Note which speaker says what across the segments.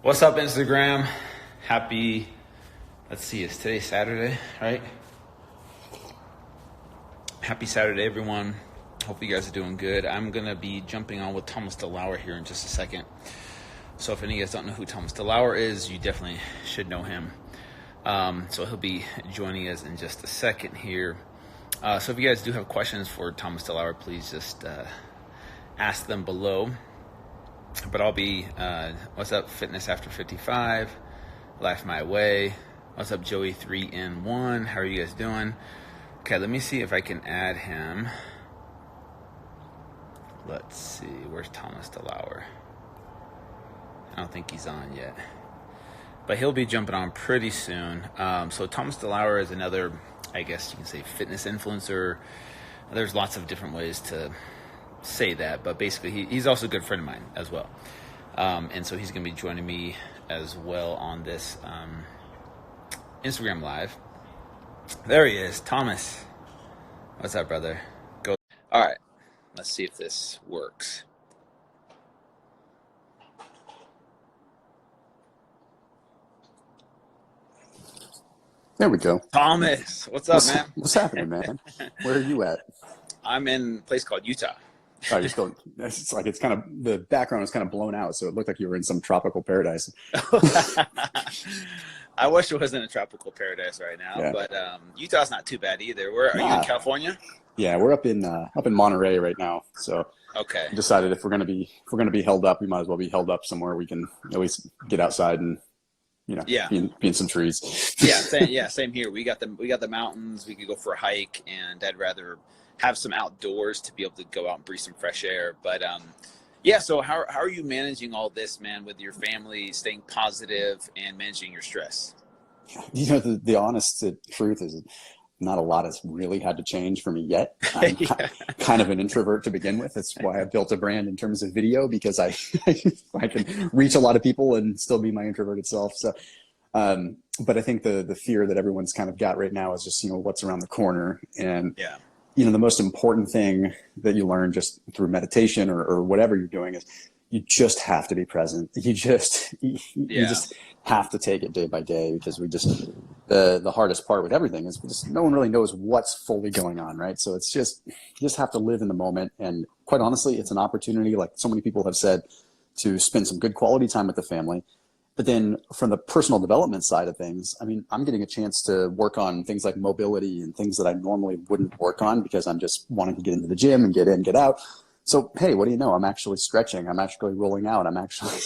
Speaker 1: What's up, Instagram? Happy, let's see, is today Saturday, right? Happy Saturday, everyone. Hope you guys are doing good. I'm going to be jumping on with Thomas DeLauer here in just a second. So if any of you guys don't know who Thomas DeLauer is, you definitely should know him. So he'll be joining us in just a second here. So if you guys do have questions for Thomas DeLauer, please just ask them below. But I'll be, what's up, Fitness After 55, Life My Way. What's up, Joey 3N1? How are you guys doing? Okay, let me see if I can add him. Let's see, where's Thomas DeLauer? I don't think he's on yet. But he'll be jumping on pretty soon. So Thomas DeLauer is another, I guess you can say, fitness influencer. There's lots of different ways to say that, but basically he's also a good friend of mine as well. And so he's going to be joining me as well on this Instagram Live. There he is, Thomas. What's up, brother? Go. All right, let's see if this works.
Speaker 2: There we go.
Speaker 1: Thomas, what's up, man?
Speaker 2: What's happening, man? Where are you at?
Speaker 1: I'm in a place called Utah.
Speaker 2: Oh, you're still, it's like it's kind of, the background is kind of blown out, so it looked like you were in some tropical paradise.
Speaker 1: I wish it wasn't a tropical paradise right now, yeah. But Utah's not too bad either. Are you in California?
Speaker 2: Yeah, we're up in Monterey right now. So
Speaker 1: okay,
Speaker 2: decided if we're gonna be held up, we might as well be held up somewhere we can at least get outside and be in some trees.
Speaker 1: Same here. We got the mountains. We could go for a hike, and I'd rather have some outdoors to be able to go out and breathe some fresh air. But so how are you managing all this, man, with your family, staying positive and managing your stress?
Speaker 2: The honest truth is not a lot has really had to change for me yet. I'm kind of an introvert to begin with. That's why I built a brand in terms of video, because I can reach a lot of people and still be my introverted self. So but I think the fear that everyone's kind of got right now is just what's around the corner. And the most important thing that you learn just through meditation or whatever you're doing is you just have to be present. You just have to take it day by day, because the hardest part with everything is no one really knows what's fully going on, right? So it's you just have to live in the moment. And quite honestly, it's an opportunity, like so many people have said, to spend some good quality time with the family. But then from the personal development side of things, I mean, I'm getting a chance to work on things like mobility and things that I normally wouldn't work on, because I'm just wanting to get into the gym and get in, get out. So, hey, what do you know? I'm actually stretching. I'm actually rolling out. I'm actually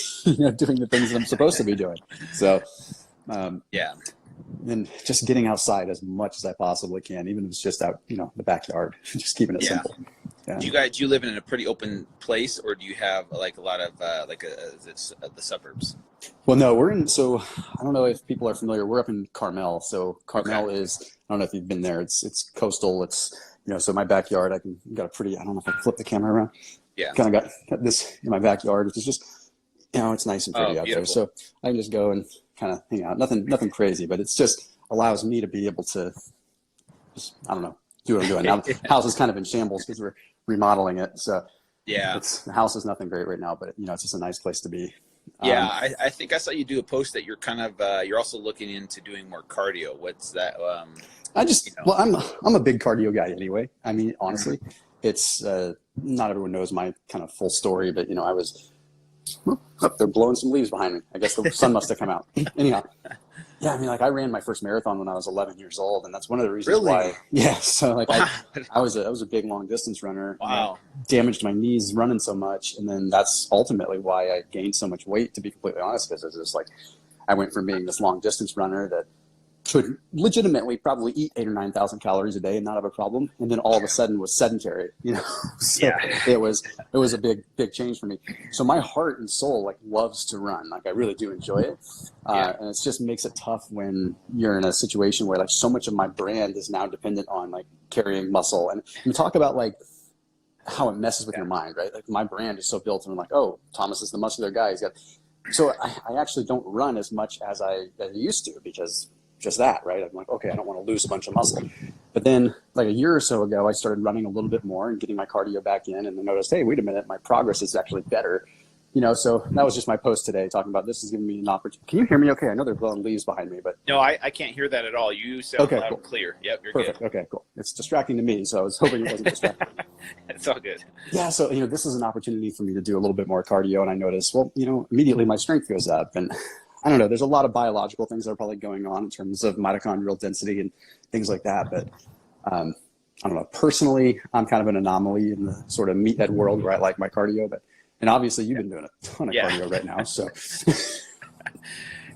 Speaker 2: doing the things that I'm supposed to be doing. So, and just getting outside as much as I possibly can, even if it's just out, the backyard, just keeping it simple. Yeah.
Speaker 1: Do you live in a pretty open place, or do you have like a lot of the suburbs?
Speaker 2: Well, no, so I don't know if people are familiar. We're up in Carmel. So Carmel is, I don't know if you've been there. It's coastal. It's, so my backyard, I don't know if I can flip the camera around. Yeah. Kind of got this in my backyard, which is just, it's nice and pretty out there. So I can just go and kind of hang out. Nothing crazy, but it's just allows me to be able to just, I don't know, do what I'm doing. Now the house is kind of in shambles because we're remodeling it. So the house is nothing great right now, but it's just a nice place to be.
Speaker 1: I think I saw you do a post that you're kind of, you're also looking into doing more cardio. What's that?
Speaker 2: I'm a big cardio guy anyway. I mean, honestly, it's, not everyone knows my kind of full story, but I was up there blowing some leaves behind me. I guess the sun must have come out. Anyhow. Yeah, I mean, I ran my first marathon when I was 11 years old, and that's one of the reasons why. Yeah, so I was a big long distance runner.
Speaker 1: Wow.
Speaker 2: Damaged my knees running so much, and then that's ultimately why I gained so much weight. To be completely honest, because it's just I went from being this long distance runner that could legitimately probably eat 8,000 or 9,000 calories a day and not have a problem, and then all of a sudden was sedentary. So it was a big change for me. So my heart and soul loves to run. I really do enjoy it, and it just makes it tough when you're in a situation where so much of my brand is now dependent on carrying muscle. And you talk about how it messes with your mind, right? My brand is so built, and I'm oh, Thomas is the muscular guy. So I actually don't run as much as I used to, because just that, right? I'm okay, I don't want to lose a bunch of muscle. But then a year or so ago, I started running a little bit more and getting my cardio back in, and I noticed, hey, wait a minute, my progress is actually better. So that was just my post today talking about this is giving me an opportunity. Can you hear me okay? I know there's blowing leaves behind me, but.
Speaker 1: No, I can't hear that at all. You sound
Speaker 2: Okay,
Speaker 1: loud
Speaker 2: cool.
Speaker 1: and clear. Yep, you're
Speaker 2: Perfect.
Speaker 1: good.
Speaker 2: Okay, cool. It's distracting to me, so I was hoping it wasn't distracting.
Speaker 1: It's all good.
Speaker 2: Yeah, so, this is an opportunity for me to do a little bit more cardio, and I noticed, well, immediately my strength goes up, and I don't know, there's a lot of biological things that are probably going on in terms of mitochondrial density and things like that, but I don't know, personally, I'm kind of an anomaly in the sort of meathead world where I like my cardio, and obviously you've been doing a ton of cardio right now, so.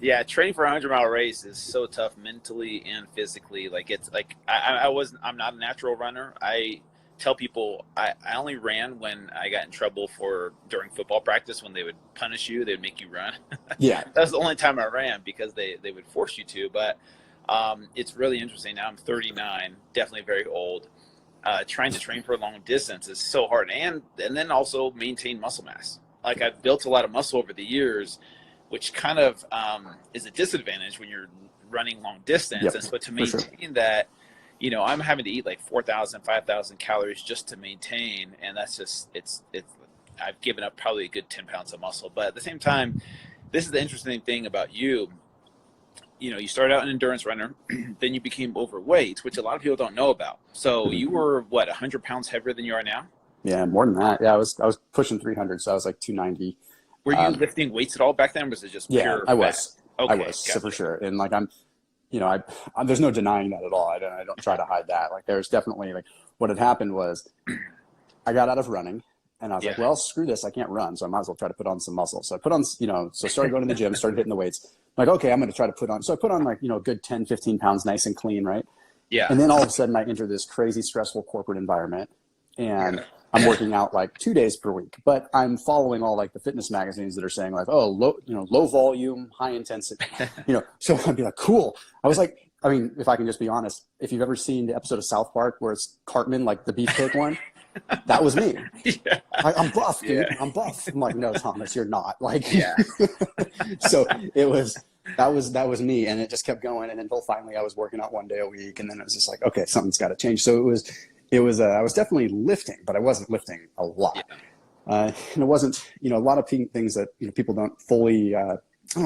Speaker 1: Yeah, training for a 100-mile race is so tough mentally and physically. Like it's like I'm not a natural runner. I tell people I only ran when I got in trouble during football practice when they would punish you, they'd make you run.
Speaker 2: Yeah.
Speaker 1: That's the only time I ran because they would force you to. But it's really interesting. Now I'm 39, definitely very old. Trying to train for a long distance is so hard, and then also maintain muscle mass. Like I've built a lot of muscle over the years, which kind of is a disadvantage when you're running long distance.
Speaker 2: Yep,
Speaker 1: and so to maintain that, I'm having to eat like 4,000, 5,000 calories just to maintain. And that's just, it's I've given up probably a good 10 pounds of muscle. But at the same time, this is the interesting thing about you. You started out an endurance runner, then you became overweight, which a lot of people don't know about. So you were, 100 pounds heavier than you are now?
Speaker 2: Yeah, more than that. Yeah, I was pushing 300, so I was like 290.
Speaker 1: Were you lifting weights at all back then, or was it just pure
Speaker 2: Yeah, I was.
Speaker 1: fat? Okay,
Speaker 2: I was, so for sure. And like I'm there's no denying that at all. I don't try to hide that. Like there's definitely what had happened was I got out of running and I was like, well, screw this. I can't run. So I might as well try to put on some muscle. So I put on, so started going to the gym, started hitting the weights. Like, okay, I'm going to try to put on. So I put on a good 10, 15 pounds, nice and clean. Right.
Speaker 1: Yeah.
Speaker 2: And then all of a sudden I enter this crazy stressful corporate environment and I'm working out like 2 days per week, but I'm following all the fitness magazines that are saying low volume, high intensity, so I'd be like, cool. I was like, I mean, if I can just be honest, if you've ever seen the episode of South Park where it's Cartman, like the beefcake one, that was me.
Speaker 1: Yeah.
Speaker 2: I'm buff, dude.
Speaker 1: Yeah.
Speaker 2: I'm buff. I'm like, no, Thomas, you're not. So that was me. And it just kept going. And until finally I was working out 1 day a week. And then it was just like, okay, something's got to change. So I was definitely lifting, but I wasn't lifting a lot. Yeah. And it wasn't, a lot of things that people don't fully,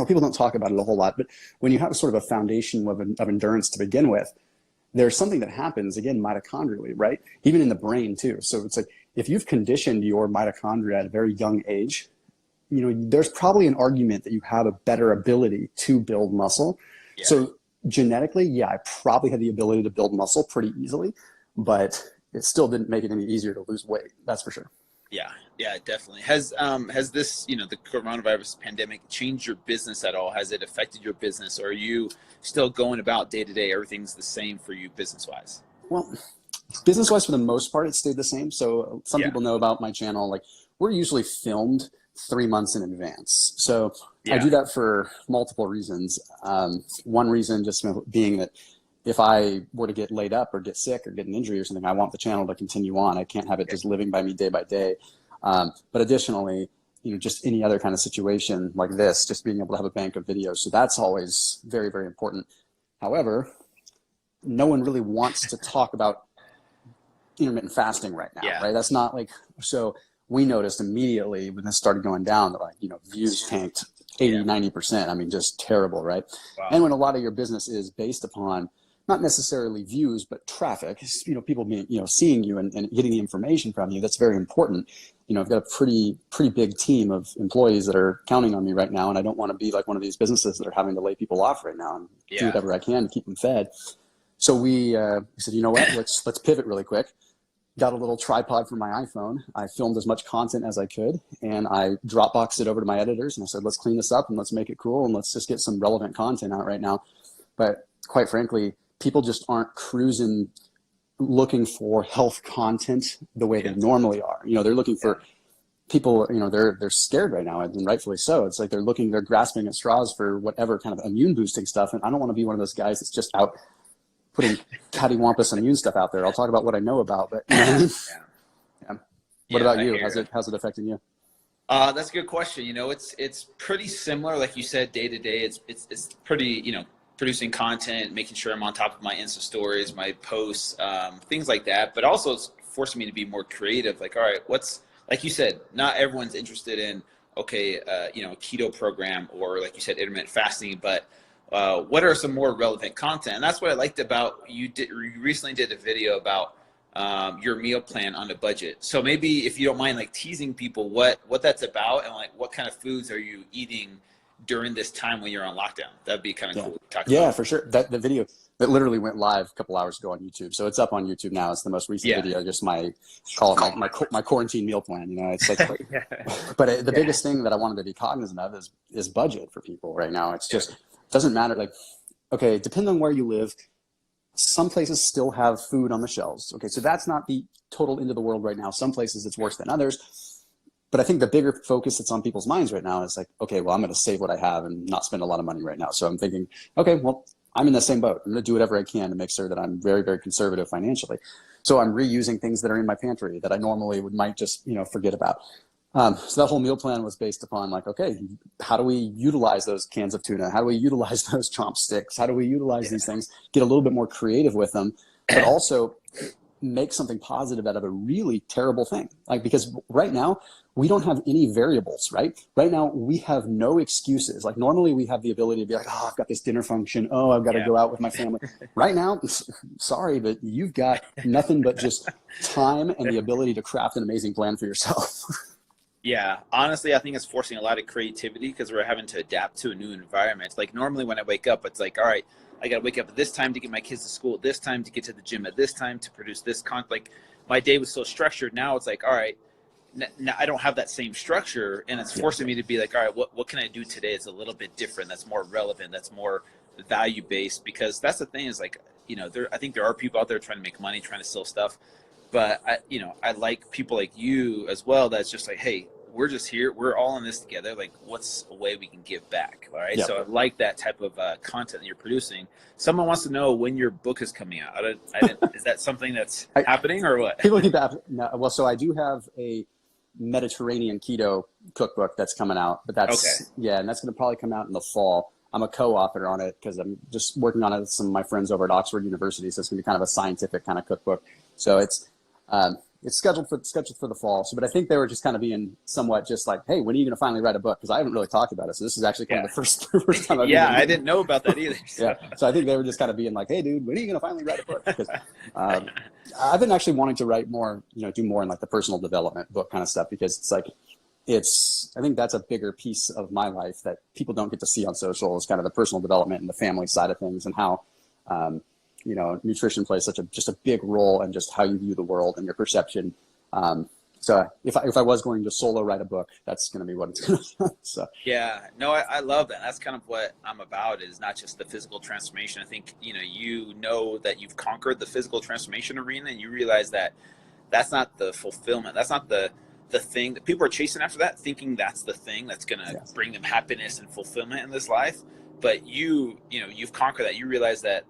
Speaker 2: people don't talk about it a whole lot, but when you have sort of a foundation of endurance to begin with, there's something that happens, again, mitochondrially, right? Even in the brain too. So it's like, if you've conditioned your mitochondria at a very young age, there's probably an argument that you have a better ability to build muscle. Yeah. So genetically, I probably had the ability to build muscle pretty easily, but it still didn't make it any easier to lose weight. That's for sure. Yeah, definitely. Has this, the coronavirus pandemic changed your business at all? Has it affected your business, or are you still going about day to day? Everything's the same for you business wise? Well, business wise, for the most part, it stayed the same. So some people know about my channel. We're usually filmed 3 months in advance. So I do that for multiple reasons. One reason just being that if I were to get laid up or get sick or get an injury or something, I want the channel to continue on. I can't have it just living by me day by day. But additionally, just any other kind of situation like this, just being able to have a bank of videos. So that's always very, very important. However, no one really wants to talk about intermittent fasting right now, right? That's not so we noticed immediately when this started going down that views tanked 80, 90%. I mean, just terrible, right? Wow. And when a lot of your business is based upon not necessarily views, but traffic, people being, seeing you and getting the information from you, that's very important. I've got a pretty big team of employees that are counting on me right now. And I don't want to be like one of these businesses that are having to lay people off right now and do whatever I can to keep them fed. So we said, you know what, let's pivot really quick. Got a little tripod for my iPhone. I filmed as much content as I could and I Dropboxed it over to my editors and I said, let's clean this up and let's make it cool and let's just get some relevant content out right now. But quite frankly, people just aren't cruising looking for health content the way they normally are. They're looking for people, they're scared right now, and rightfully so. It's like they're grasping at straws for whatever kind of immune boosting stuff. And I don't want to be one of those guys that's just out putting cattywampus immune stuff out there. I'll talk about what I know about, but What about you? How's it affecting you?
Speaker 1: That's a good question. It's pretty similar, like you said, day to day. It's pretty, producing content, making sure I'm on top of my Insta stories, my posts, things like that. But also it's forcing me to be more creative. Like, all right, like you said, not everyone's interested in okay, keto program, or like you said, intermittent fasting, but what are some more relevant content? And that's what I liked about you recently did a video about your meal plan on a budget. So maybe if you don't mind like teasing people what that's about, and like what kind of foods are you eating during this time when you're on lockdown. That'd be kind of cool to talk about.
Speaker 2: For sure. The video that literally went live a couple hours ago on YouTube. So it's up on YouTube now. It's the most recent video, just my quarantine meal plan. It's like, but the biggest thing that I wanted to be cognizant of is budget for people right now. It's just, doesn't matter. Like, okay, depending on where you live, some places still have food on the shelves. Okay, so that's not the total end of the world right now. Some places it's worse than others. But I think the bigger focus that's on people's minds right now is like, okay, well, I'm going to save what I have and not spend a lot of money right now. So I'm thinking, okay, well, I'm in the same boat. I'm going to do whatever I can to make sure that I'm very, very conservative financially. So I'm reusing things that are in my pantry that I normally might just, forget about. So that whole meal plan was based upon like, okay, how do we utilize those cans of tuna? How do we utilize those chopsticks? How do we utilize these things? Get a little bit more creative with them, but also make something positive out of a really terrible thing. Like, because right now we don't have any variables, right? Right now we have no excuses. Like normally we have the ability to be like, oh, I've got this dinner function. Oh, I've got to go out with my family. Right now, sorry, but you've got nothing but just time and the ability to craft an amazing plan for yourself.
Speaker 1: Yeah, honestly, I think it's forcing a lot of creativity because we're having to adapt to a new environment. Like normally when I wake up, it's like, all right, I got to wake up at this time to get my kids to school, at this time to get to the gym, at this time to produce this content. Like my day was so structured. Now it's like, all right, now I don't have that same structure, and it's forcing me to be like, all right, what can I do today? It's a little bit different. That's more relevant. That's more value based, because that's the thing is like, I think there are people out there trying to make money, trying to sell stuff. But I like people like you as well. That's just like, hey, we're just here. We're all in this together. Like, what's a way we can give back? All right. Yep. So I like that type of content that you're producing. Someone wants to know when your book is coming out. Is that something that's happening or what?
Speaker 2: People keep asking. No, well, so I do have a Mediterranean keto cookbook that's coming out, but that's and that's going to probably come out in the fall. I'm a co-author on it because I'm just working on it with some of my friends over at Oxford University. So it's going to be kind of a scientific kind of cookbook. So it's scheduled for the fall. So, but I think they were just kind of being somewhat just like, hey, when are you going to finally write a book? Because I haven't really talked about it. So this is actually kind of the first time
Speaker 1: I didn't know about that either. So.
Speaker 2: So I think they were just kind of being like, hey, dude, when are you going to finally write a book? Because I've been actually wanting to write more, do more in like the personal development book kind of stuff, because it's like, I think that's a bigger piece of my life that people don't get to see on social, is kind of the personal development and the family side of things, and how, nutrition plays just a big role in just how you view the world and your perception. So if I was going to solo write a book, that's going to be what it's going to be. So.
Speaker 1: Yeah, no, I love that. That's kind of what I'm about, is not just the physical transformation. I think, that you've conquered the physical transformation arena, and you realize that that's not the fulfillment. That's not the thing that people are chasing after, that thinking that's the thing that's going to bring them happiness and fulfillment in this life. But you've conquered that. You realize that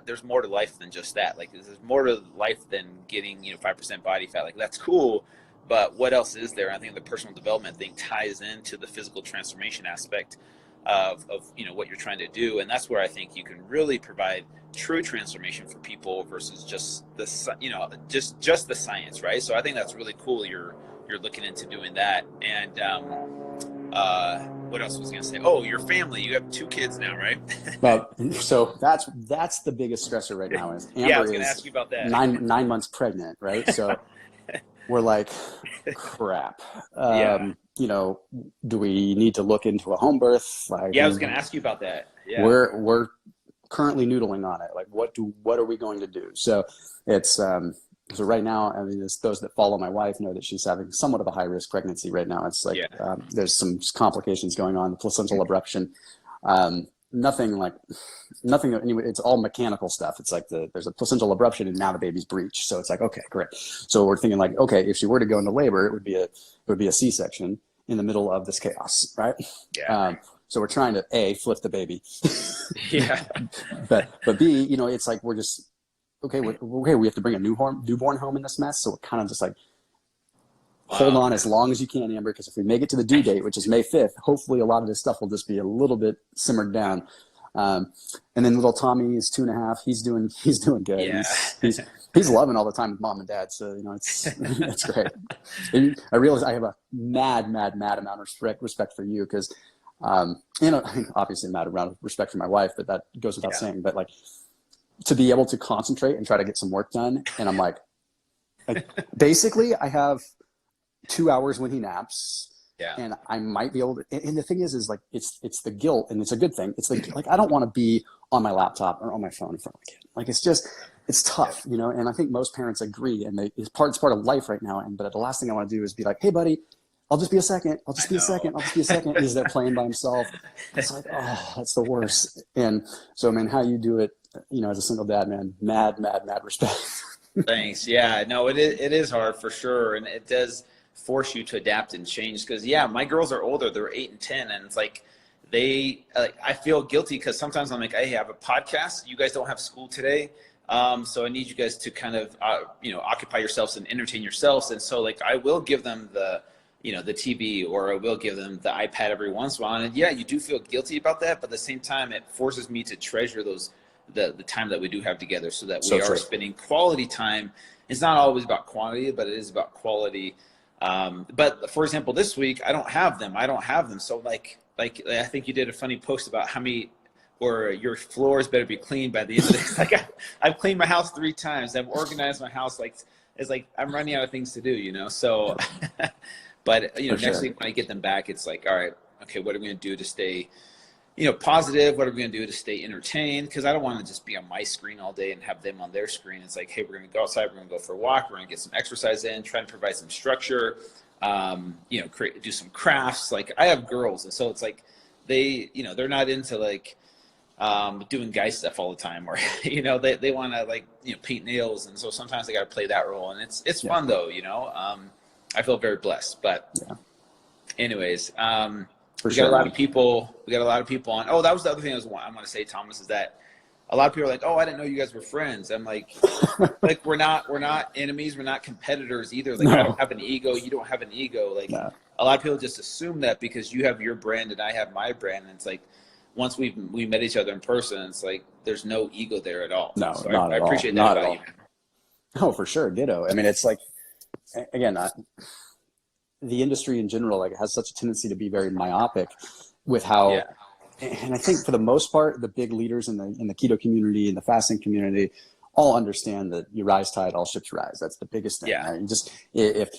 Speaker 1: there's more to life than just that. Like, there's more to life than getting, 5% body fat. Like, that's cool. But what else is there? I think the personal development thing ties into the physical transformation aspect of what you're trying to do. And that's where I think you can really provide true transformation for people versus just just the science, right? So I think that's really cool. You're looking into doing that. And what else was I going to say? Oh, your family. You have 2 kids now, right?
Speaker 2: Well, so that's the biggest stressor right now. Is Amber
Speaker 1: I was going to ask you about that.
Speaker 2: 9 months pregnant, right? So we're like, crap. Do we need to look into a home birth? Like,
Speaker 1: I was going to ask you about that. Yeah.
Speaker 2: We're currently noodling on it. Like, what are we going to do? So it's so right now, I mean, those that follow my wife know that she's having somewhat of a high-risk pregnancy right now. It's like there's some complications going on, placental abruption. Nothing. Anyway, it's all mechanical stuff. It's like there's a placental abruption and now the baby's breech. So it's like, okay, great. So we're thinking like, okay, if she were to go into labor, it would be a C-section in the middle of this chaos, right?
Speaker 1: Yeah.
Speaker 2: So we're trying to flip the baby. But B, it's like we're just. Okay, we have to bring a newborn home in this mess. So we're kind of just like, hold on as long as you can, Amber, because if we make it to the due date, which is May 5th, hopefully a lot of this stuff will just be a little bit simmered down. And then little Tommy is 2.5. He's doing good.
Speaker 1: Yeah.
Speaker 2: He's loving all the time with mom and dad. So, it's great. I realize I have a mad amount of respect for you because, obviously mad amount of respect for my wife, but that goes without saying. But like to be able to concentrate and try to get some work done, and I'm like basically I have 2 hours when he naps.
Speaker 1: Yeah.
Speaker 2: And I might be able to, and the thing is like, it's the guilt, and it's a good thing. It's like I don't want to be on my laptop or on my phone in front of my kid. Like, it's tough, and I think most parents agree, and it's part of life right now. But the last thing I want to do is be like, hey buddy, I'll just be a second. I'll just be a second. He's there playing by himself. It's like, oh, that's the worst. And so, man, how you do it, as a single dad, man, mad respect.
Speaker 1: Thanks. Yeah, no, it is hard for sure. And it does force you to adapt and change because my girls are older, they're 8 and 10, and it's like I feel guilty because sometimes I'm like, hey, I have a podcast, you guys don't have school today, so I need you guys to kind of occupy yourselves and entertain yourselves. And so like I will give them the the TV, or I will give them the iPad every once in a while, and you do feel guilty about that, but at the same time it forces me to treasure the time that we do have together, so that we are spending quality time. It's not always about quantity, but it is about quality. But for example, this week I don't have them. So like I think you did a funny post about how many, or your floors better be cleaned by the end of this. Like I've cleaned my house 3 times. I've organized my house. Like it's like I'm running out of things to do, so, but next week when I get them back, it's like, all right, okay, what are we going to do to stay, positive? What are we going to do to stay entertained? Because I don't want to just be on my screen all day and have them on their screen. It's like, hey, we're going to go outside. We're going to go for a walk. We're going to get some exercise in, try to provide some structure, do some crafts. Like I have girls, and so it's like they, they're not into like doing guy stuff all the time, or, they want to like, paint nails. And so sometimes they got to play that role, and it's fun though, I feel very blessed, but anyways, we got a lot of people on. Oh, that was the other thing I want to say, Thomas, is that a lot of people are like, oh, I didn't know you guys were friends. I'm like, like we're not enemies. We're not competitors either. Like I don't have an ego. You don't have an ego. Like a lot of people just assume that because you have your brand and I have my brand. And it's like, once we met each other in person, it's like, there's no ego there at all.
Speaker 2: No,
Speaker 1: so
Speaker 2: not
Speaker 1: I
Speaker 2: at all.
Speaker 1: appreciate that
Speaker 2: not
Speaker 1: about
Speaker 2: you. Oh, for sure. Ditto. I mean, it's like, again, the industry in general has such a tendency to be very myopic with how, and I think for the most part, the big leaders in the keto community and the fasting community all understand that you rise tide, all ships rise. That's the biggest thing. Right? If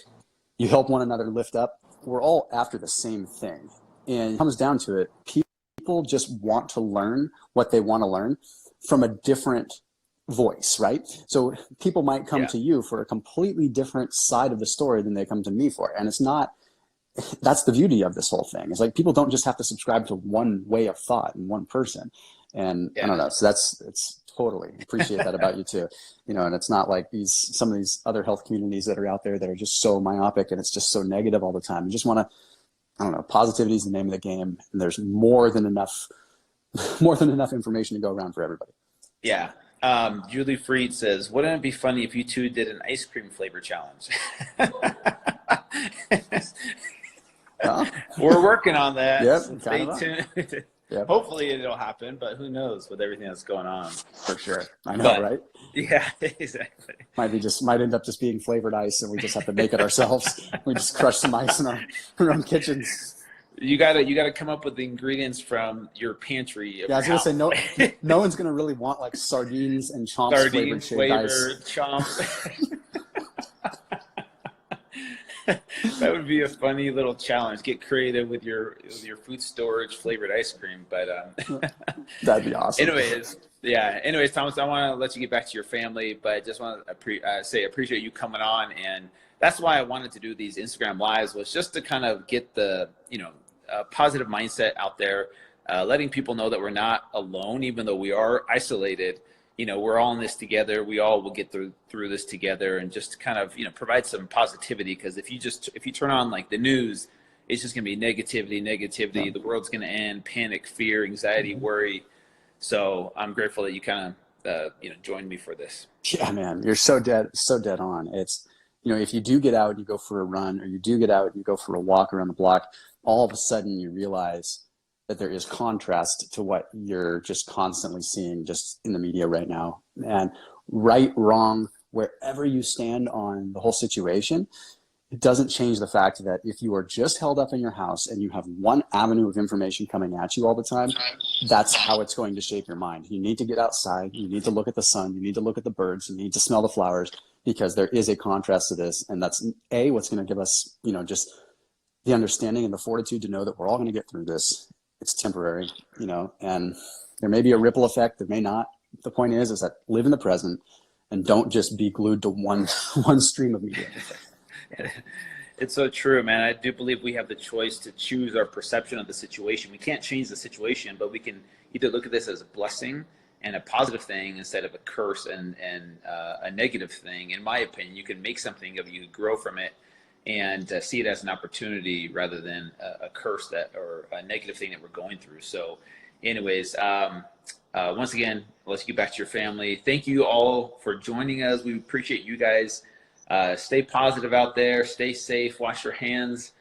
Speaker 2: you help one another lift up, we're all after the same thing. And it comes down to it, people just want to learn what they want to learn from a different voice, right? So people might come to you for a completely different side of the story than they come to me for. And that's the beauty of this whole thing. It's like people don't just have to subscribe to one way of thought and one person. And I don't know. So it's totally appreciate that about you too. And it's not like some of these other health communities that are out there that are just so myopic and it's just so negative all the time. You just want to, I don't know, positivity is the name of the game. And there's more than enough information to go around for everybody.
Speaker 1: Yeah. Julie Freed says, wouldn't it be funny if you two did an ice cream flavor challenge? We're working on that.
Speaker 2: Yep,
Speaker 1: so stay tuned. Yep. Hopefully it'll happen, but who knows with everything that's going on.
Speaker 2: For sure. I know, right?
Speaker 1: Yeah, exactly.
Speaker 2: Might end up just being flavored ice, and we just have to make it ourselves. We just crush some ice in our own kitchens.
Speaker 1: You gotta come up with the ingredients from your pantry.
Speaker 2: Yeah, I was gonna say no one's gonna really want like sardines and chomps flavored
Speaker 1: chomps. That would be a funny little challenge. Get creative with your food storage flavored ice cream, but
Speaker 2: that'd be awesome.
Speaker 1: Anyways, Thomas, I want to let you get back to your family, but I just want to appreciate you coming on, and that's why I wanted to do these Instagram lives, was just to kind of get the positive mindset out there, letting people know that we're not alone, even though we are isolated. We're all in this together. We all will get through this together, and just kind of, provide some positivity. Because if you turn on like the news, it's just going to be negativity. Yeah. The world's going to end, panic, fear, anxiety, worry. So I'm grateful that you kind of, joined me for this.
Speaker 2: Yeah, man, you're so dead on. It's, if you do get out, you go for a run, or you do get out, you go for a walk around the block, all of a sudden you realize that there is contrast to what you're just constantly seeing just in the media right now. And right, wrong, wherever you stand on the whole situation, it doesn't change the fact that if you are just held up in your house and you have one avenue of information coming at you all the time, that's how it's going to shape your mind. You need to get outside. You need to look at the sun. You need to look at the birds. You need to smell the flowers, because there is a contrast to this. And that's what's going to give us, just the understanding and the fortitude to know that we're all going to get through this. It's temporary, and there may be a ripple effect. There may not. The point is that live in the present and don't just be glued to one stream of media.
Speaker 1: It's so true, man. I do believe we have the choice to choose our perception of the situation. We can't change the situation, but we can either look at this as a blessing and a positive thing instead of a curse and a negative thing. In my opinion, you can make something of it, you grow from it, and see it as an opportunity rather than a curse or a negative thing that we're going through. So anyways, once again, let's get back to your family. Thank you all for joining us. We appreciate you guys. Stay positive out there, stay safe, wash your hands,